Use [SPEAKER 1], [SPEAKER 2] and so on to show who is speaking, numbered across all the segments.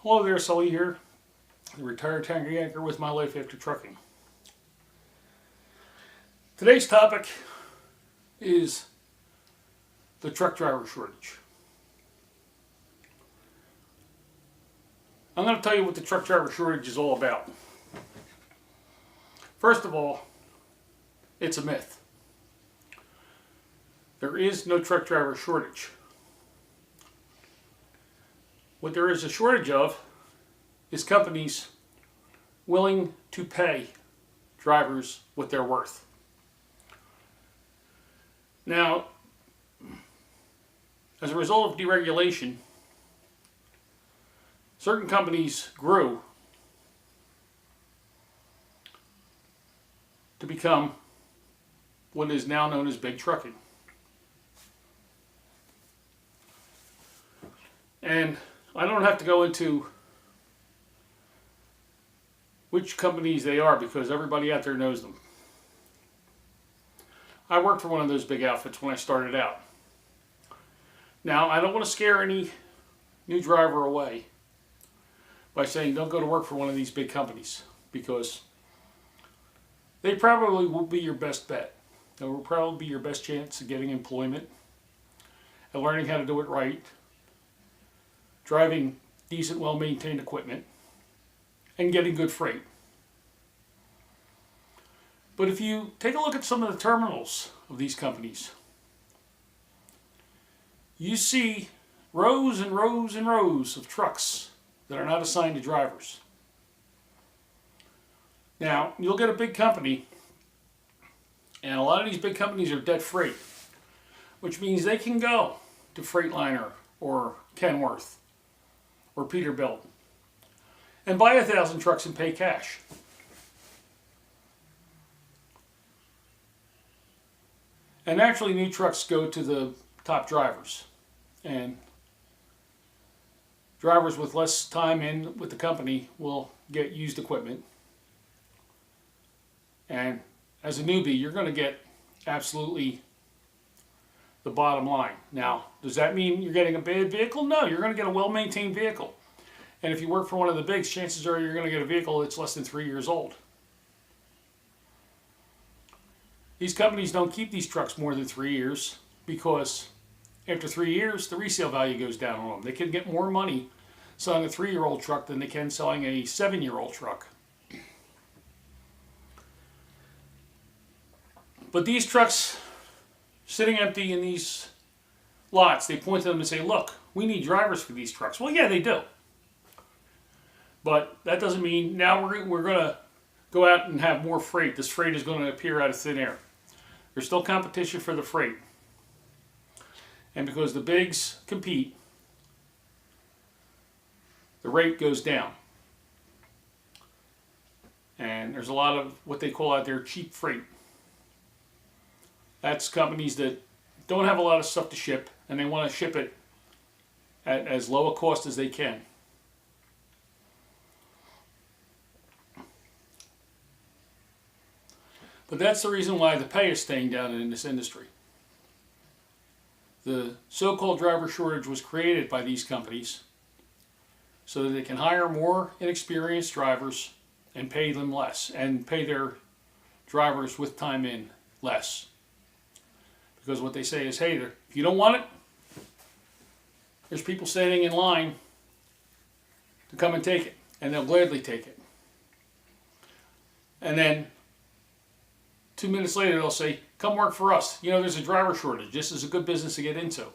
[SPEAKER 1] Hello there, Sully here, the retired tanker yanker with my life after trucking. Today's topic is the truck driver shortage. I'm going to tell you what the truck driver shortage is all about. First of all, it's a myth. There is no truck driver shortage. What there is a shortage of is companies willing to pay drivers what they're worth. Now, as a result of deregulation, certain companies grew to become what is now known as big trucking. And I don't have to go into which companies they are because everybody out there knows them. I worked for one of those big outfits when I started out. Now, I don't want to scare any new driver away by saying don't go to work for one of these big companies, because they probably will be your best bet. They will probably be your best chance of getting employment and learning how to do it right, driving decent, well-maintained equipment, and getting good freight. But if you take a look at some of the terminals of these companies, you see rows and rows and rows of trucks that are not assigned to drivers. Now, you'll get a big company, and a lot of these big companies are debt free, which means they can go to Freightliner or Kenworth or Peterbilt and buy 1,000 trucks and pay cash. And naturally, new trucks go to the top drivers, and drivers with less time in with the company will get used equipment. And as a newbie, you're going to get absolutely the bottom line. Now, does that mean you're getting a bad vehicle? No, you're going to get a well-maintained vehicle. And if you work for one of the bigs, chances are you're going to get a vehicle that's less than 3 years old. These companies don't keep these trucks more than 3 years because after 3 years, the resale value goes down on them. They can get more money selling a 3-year-old truck than they can selling a 7-year-old truck. But these trucks sitting empty in these lots, they point to them and say, look, we need drivers for these trucks. Well, yeah, they do. But that doesn't mean now we're going to go out and have more freight. This freight is going to appear out of thin air. There's still competition for the freight. And because the bigs compete, the rate goes down. And there's a lot of what they call out there cheap freight. That's companies that don't have a lot of stuff to ship, and they want to ship it at as low a cost as they can. But that's the reason why the pay is staying down in this industry. The so-called driver shortage was created by these companies so that they can hire more inexperienced drivers and pay them less, and pay their drivers with time in less. Because what they say is, hey, if you don't want it, there's people standing in line to come and take it, and they'll gladly take it. And then 2 minutes later, they'll say, come work for us. You know, there's a driver shortage. This is a good business to get into.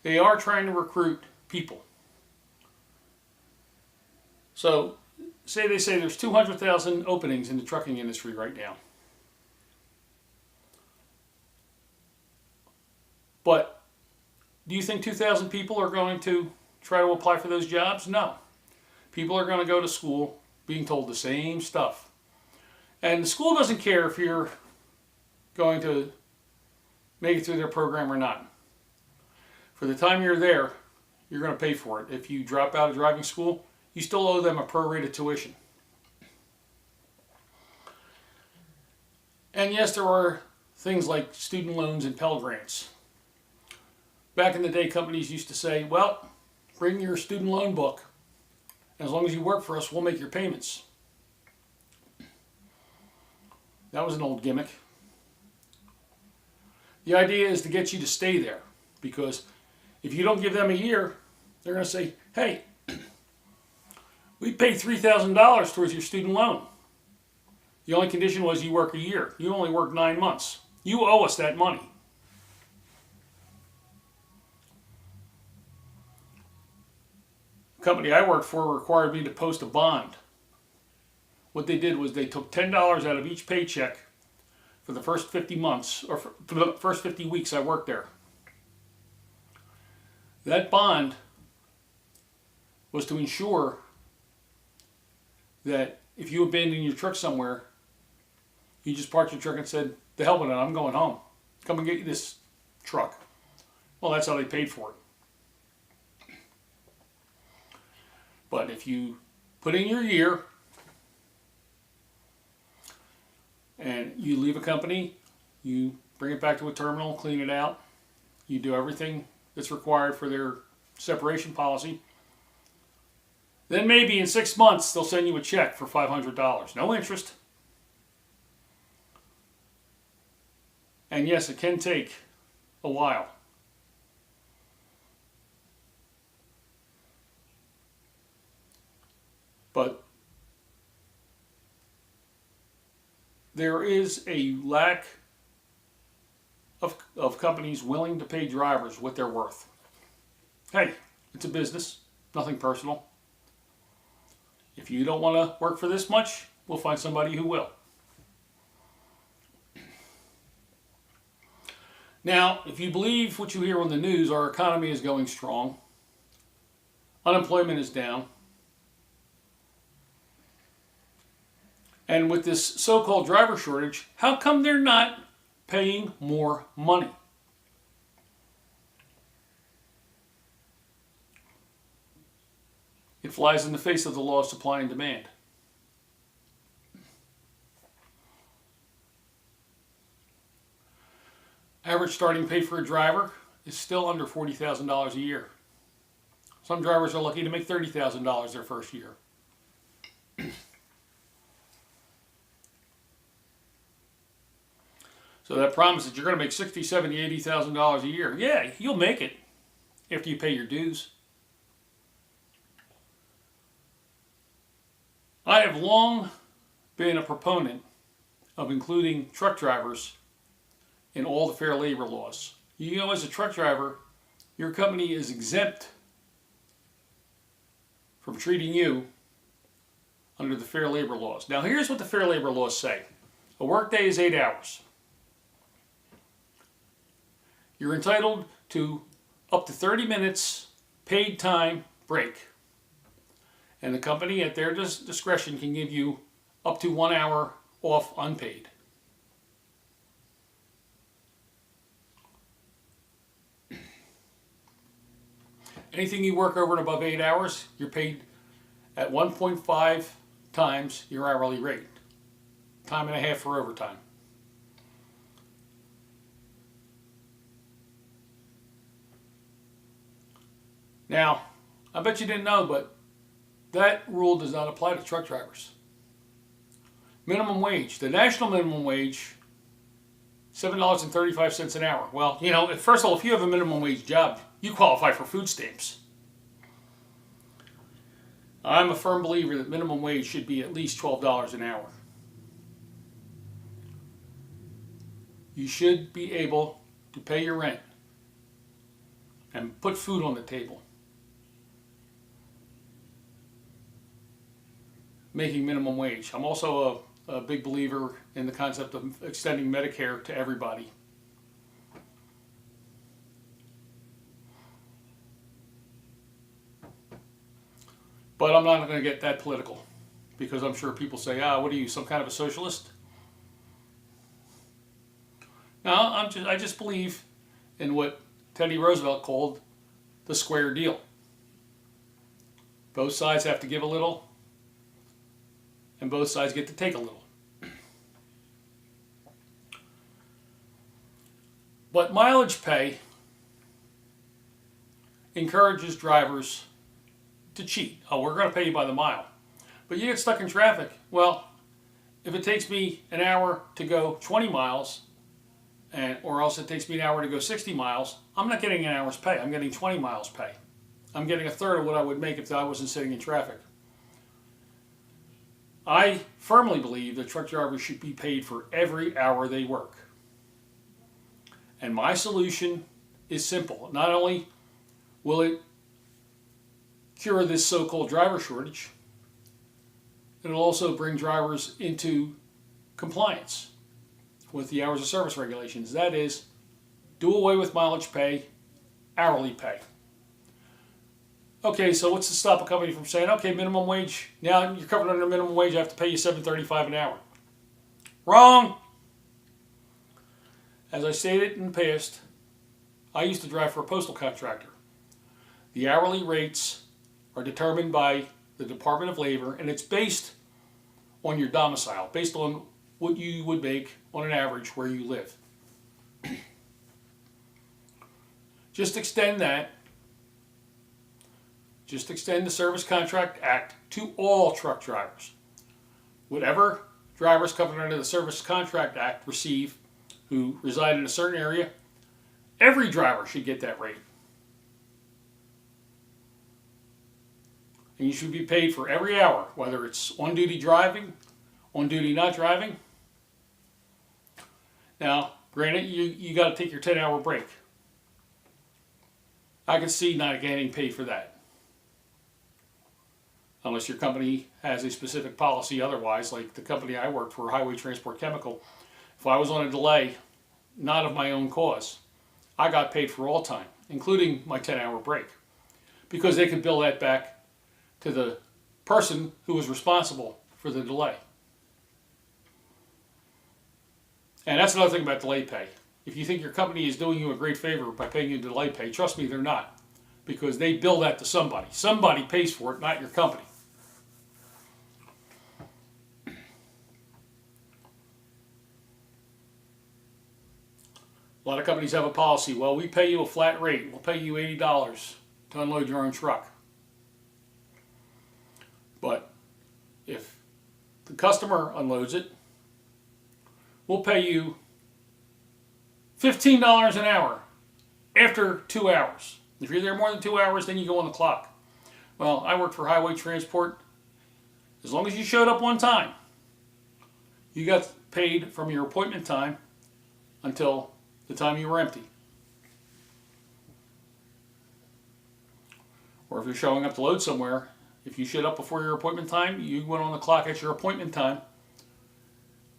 [SPEAKER 1] They are trying to recruit people. So, they say there's 200,000 openings in the trucking industry right now. But do you think 2,000 people are going to try to apply for those jobs? No. People are going to go to school being told the same stuff. And the school doesn't care if you're going to make it through their program or not. For the time you're there, you're going to pay for it. If you drop out of driving school, you still owe them a prorated tuition. And yes, there are things like student loans and Pell Grants. Back in the day, companies used to say, well, bring your student loan book As long as you work for us, we'll make your payments. That was an old gimmick. The idea is to get you to stay there, because if you don't give them a year, they're going to say, hey, we paid $3,000 towards your student loan. The only condition was you work a year. You only work 9 months. You owe us that money. The company I worked for required me to post a bond. What they did was they took $10 out of each paycheck for the first 50 months, or for the first 50 weeks I worked there. That bond was to ensure that if you abandoned your truck somewhere, you just parked your truck and said, the hell with it, I'm going home. Come and get you this truck. Well, that's how they paid for it. But if you put in your year and you leave a company, you bring it back to a terminal, clean it out, you do everything that's required for their separation policy, then maybe in 6 months they'll send you a check for $500. No interest. And yes, it can take a while. But there is a lack of companies willing to pay drivers what they're worth. Hey, it's a business, nothing personal. If you don't want to work for this much, we'll find somebody who will. Now, if you believe what you hear on the news, our economy is going strong. Unemployment is down. And with this so-called driver shortage, how come they're not paying more money? It flies in the face of the law of supply and demand. Average starting pay for a driver is still under $40,000 a year. Some drivers are lucky to make $30,000 their first year. So that promise that you're going to make $60,000, $70,000, $80,000 a year, yeah, you'll make it after you pay your dues. I have long been a proponent of including truck drivers in all the fair labor laws. You know, as a truck driver, your company is exempt from treating you under the fair labor laws. Now, here's what the fair labor laws say. A workday is 8 hours. You're entitled to up to 30 minutes paid time break. And the company, at their discretion, can give you up to 1 hour off unpaid. Anything you work over and above 8 hours, you're paid at 1.5 times your hourly rate. Time and a half for overtime. Now, I bet you didn't know, but that rule does not apply to truck drivers. Minimum wage. The national minimum wage, $7.35 an hour. Well, you know, first of all, if you have a minimum wage job, you qualify for food stamps. I'm a firm believer that minimum wage should be at least $12 an hour. You should be able to pay your rent and put food on the table. Making minimum wage. I'm also a big believer in the concept of extending Medicare to everybody. But I'm not going to get that political, because I'm sure people say, what are you, some kind of a socialist? No, I just believe in what Teddy Roosevelt called the square deal. Both sides have to give a little, and both sides get to take a little. But mileage pay encourages drivers to cheat. Oh, we're going to pay you by the mile. But you get stuck in traffic. Well, if it takes me an hour to go 20 miles, or else it takes me an hour to go 60 miles, I'm not getting an hour's pay. I'm getting 20 miles pay. I'm getting a third of what I would make if I wasn't sitting in traffic. I firmly believe that truck drivers should be paid for every hour they work. And my solution is simple. Not only will it cure this so-called driver shortage, it'll also bring drivers into compliance with the hours of service regulations. That is, do away with mileage pay, hourly pay. Okay, so what's to stop a company from saying, okay, minimum wage, now you're covered under minimum wage, I have to pay you $7.35 an hour. Wrong! As I stated in the past, I used to drive for a postal contractor. The hourly rates are determined by the Department of Labor, and it's based on your domicile, based on what you would make on an average where you live. Just extend that. Just extend the Service Contract Act to all truck drivers. Whatever drivers covered under the Service Contract Act receive who reside in a certain area, every driver should get that rate. And you should be paid for every hour, whether it's on duty driving, on duty not driving. Now, granted, you got to take your 10-hour break. I can see not getting paid for that. Unless your company has a specific policy otherwise, like the company I worked for, Highway Transport Chemical. If I was on a delay, not of my own cause, I got paid for all time, including my 10-hour break, because they could bill that back to the person who was responsible for the delay. And that's another thing about delay pay. If you think your company is doing you a great favor by paying you delay pay, trust me, they're not. Because they bill that to somebody. Somebody pays for it, not your company. A lot of companies have a policy, well, we pay you a flat rate. We'll pay you $80 to unload your own truck. But if the customer unloads it, we'll pay you $15 an hour after 2 hours. If you're there more than 2 hours, then you go on the clock. Well, I worked for Highway Transport. As long as you showed up one time, you got paid from your appointment time until the time you were empty. Or if you're showing up to load somewhere, if you showed up before your appointment time, you went on the clock at your appointment time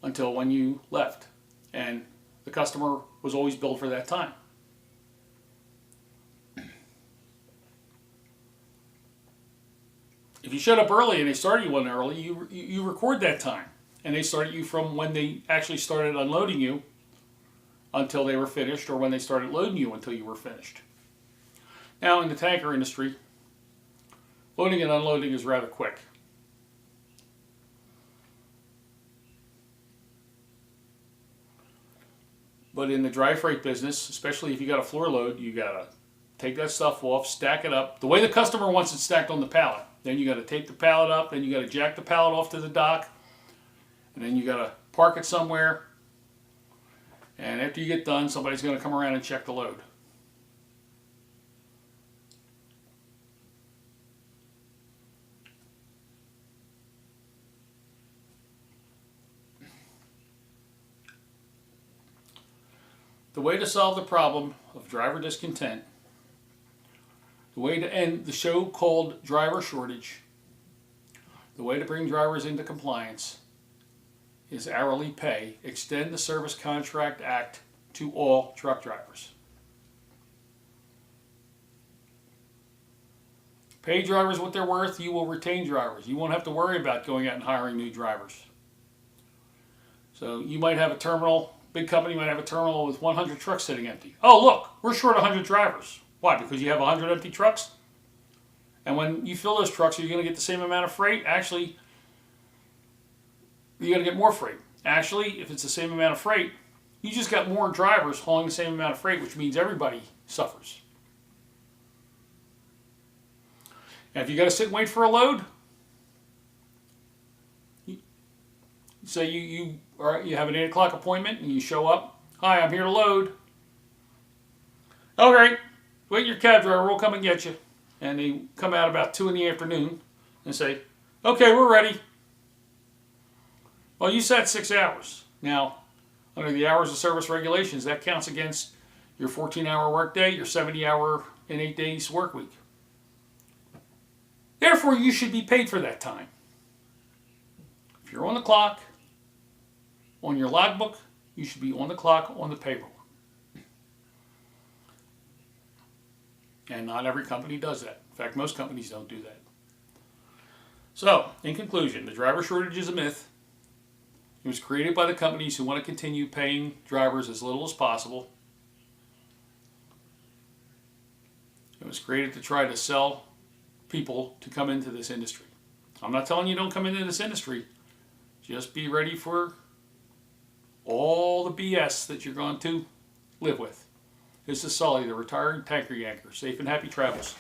[SPEAKER 1] until when you left. And the customer was always billed for that time. If you showed up early and they started you on early, you record that time. And they started you from when they actually started unloading you until they were finished, or when they started loading you until you were finished. Now, in the tanker industry, loading and unloading is rather quick. But in the dry freight business, especially if you got a floor load, you got to take that stuff off, stack it up the way the customer wants it stacked on the pallet. Then you got to take the pallet up, then you got to jack the pallet off to the dock, and then you got to park it somewhere. And after you get done, somebody's going to come around and check the load. The way to solve the problem of driver discontent, the way to end the so-called driver shortage, the way to bring drivers into compliance is hourly pay. Extend the Service Contract Act to all truck drivers. Pay drivers what they're worth, you will retain drivers. You won't have to worry about going out and hiring new drivers. So you might have a terminal, big company might have a terminal with 100 trucks sitting empty. Oh look, we're short 100 drivers. Why? Because you have 100 empty trucks? And when you fill those trucks, are you going to get the same amount of freight? Actually, you're going to get more freight. Actually, if it's the same amount of freight, you just got more drivers hauling the same amount of freight, which means everybody suffers. And if you got to sit and wait for a load, say you have an 8 o'clock appointment and you show up. Hi, I'm here to load. Okay, wait, your cab driver will come and get you. And they come out about 2 in the afternoon and say, okay, we're ready. Well, you said 6 hours. Now, under the hours of service regulations, that counts against your 14-hour workday, your 70-hour and 8 days work week. Therefore, you should be paid for that time. If you're on the clock, on your logbook, you should be on the clock on the payroll. And not every company does that. In fact, most companies don't do that. So, in conclusion, the driver shortage is a myth. It was created by the companies who want to continue paying drivers as little as possible. It was created to try to sell people to come into this industry. I'm not telling you don't come into this industry. Just be ready for all the BS that you're going to live with. This is Sully, the retired tanker yanker. Safe and happy travels.